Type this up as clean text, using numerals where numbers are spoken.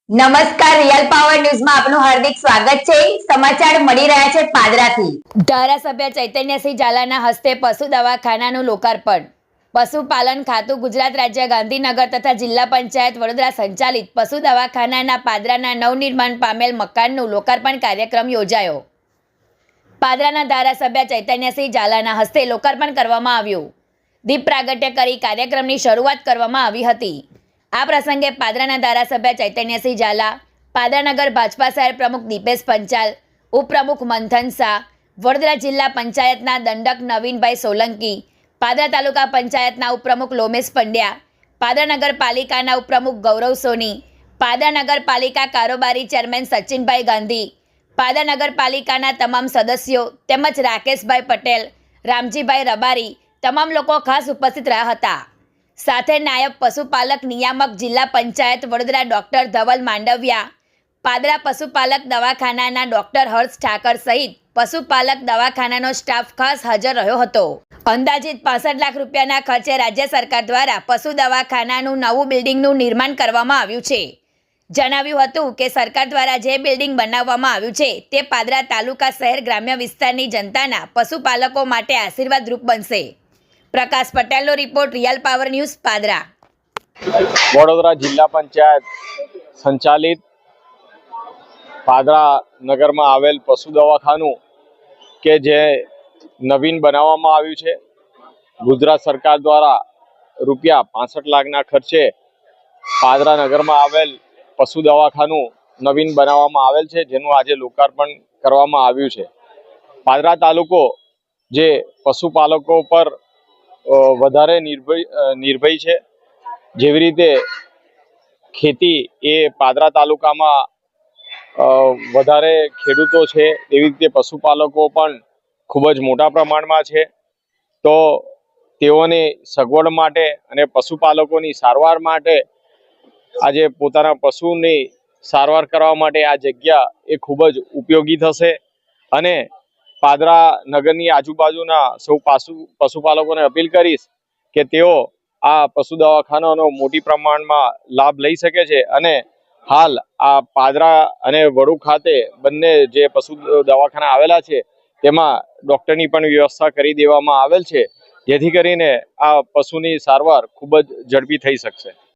નમસ્કાર, real power ન્યૂઝમાં આપનું હાર્દિક સ્વાગત છે। સમાચાર મળી રહ્યા છે પાદરાથી। ધારાસભ્ય ચૈતન્યસિંહ ઝાલાના હસ્તે પશુ દવાખાનાનું લોકાર્પણ। પશુપાલન ખાતું ગુજરાત રાજ્ય ગાંધીનગર તથા જિલ્લા પંચાયત વડોદરા સંચાલિત પશુ દવાખાનાના પાદરાના નવનિર્માણ પામેલ મકાનનું લોકાર્પણ કાર્યક્રમ યોજાયો। પાદરાના ધારાસભ્ય ચૈતન્યસિંહ ઝાલાના હસ્તે લોકાર્પણ કરવામાં આવ્યું। દીપ પ્રાગટ્ય કરી કાર્યક્રમની શરૂઆત કરવામાં આવી હતી। આ પ્રસંગે પાદરાના ધારાસભ્ય ચૈતન્યસિંહ ઝાલા, પાદરાનગર ભાજપા શહેર પ્રમુખ દીપેશ પંચાલ, ઉપપ્રમુખ મંથન શાહ, વડોદરા જિલ્લા પંચાયતના દંડક નવીનભાઈ સોલંકી, પાદરા તાલુકા પંચાયતના ઉપપ્રમુખ લોમેશ પંડ્યા, પાદરા નગરપાલિકાના ઉપપ્રમુખ ગૌરવ સોની, પાદરા નગરપાલિકા કારોબારી ચેરમેન સચિનભાઈ ગાંધી, પાદરા નગરપાલિકાના તમામ સદસ્યો તેમજ રાકેશભાઈ પટેલ, રામજીભાઈ રબારી તમામ લોકો ખાસ ઉપસ્થિત રહ્યા હતા। સાથે નાયબ પશુપાલક નિયામક જિલ્લા પંચાયત વડોદરા ડોક્ટર ધવલ માંડવિયા, પાદરા પશુપાલક દવાખાનાના ડોક્ટર હર્ષ ઠાકર સહિત પશુપાલક દવાખાનાનો સ્ટાફ ખાસ હાજર રહ્યો હતો। અંદાજિત 65 લાખ રૂપિયાના ખર્ચે રાજ્ય સરકાર દ્વારા પશુ દવાખાનાનું નવું બિલ્ડિંગનું નિર્માણ કરવામાં આવ્યું છે। જણાવ્યું હતું કે સરકાર દ્વારા જે બિલ્ડિંગ બનાવવામાં આવ્યું છે તે પાદરા તાલુકા શહેર ગ્રામ્ય વિસ્તારની જનતાના પશુપાલકો માટે આશીર્વાદરૂપ બનશે। પ્રકાશ પટેલનો report, real power news, Padra. Vadodara જિલ્લા પંચાયત સંચાલિત પાદરા નગરમાં આવેલ પશુ દવાખાનું કે જે નવીન બનાવવામાં આવ્યું છે। ગુજરાત સરકાર દ્વારા રૂપિયા 65 લાખના ખર્ચે પાદરા નગરમાં આવેલ પશુ દવાખાનું નવીન બનાવવામાં આવેલ છે, જેનું આજે લોકાર્પણ કરવામાં આવ્યું છે। પાદરા તાલુકો જે પશુપાલકો પર વધારે નિર્ભય છે। જેવી રીતે ખેતી એ પાદરા તાલુકામાં વધારે ખેડૂતો છે, એવી રીતે પશુપાલકો પણ ખૂબ જ મોટા પ્રમાણમાં છે। તો તેઓની સગવડ માટે અને પશુપાલકોની સારવાર માટે આજે પોતાના પશુની સારવાર કરવા માટે આ જગ્યા એ ખૂબ જ ઉપયોગી થશે। અને પાદરા નગરની આજુબાજુના સૌ પશુપાલકોને અપીલ કરીશ કે તેઓ આ પશુ દવાખાનાનો મોટી પ્રમાણમાં લાભ લઈ શકે છે। અને હાલ આ પાદરા અને વડુ ખાતે બંને જે પશુ દવાખાના આવેલા છે તેમાં ડૉક્ટરની પણ વ્યવસ્થા કરી દેવામાં આવેલ છે, જેથી કરીને આ પશુની સારવાર ખૂબ જ ઝડપી થઈ શકશે।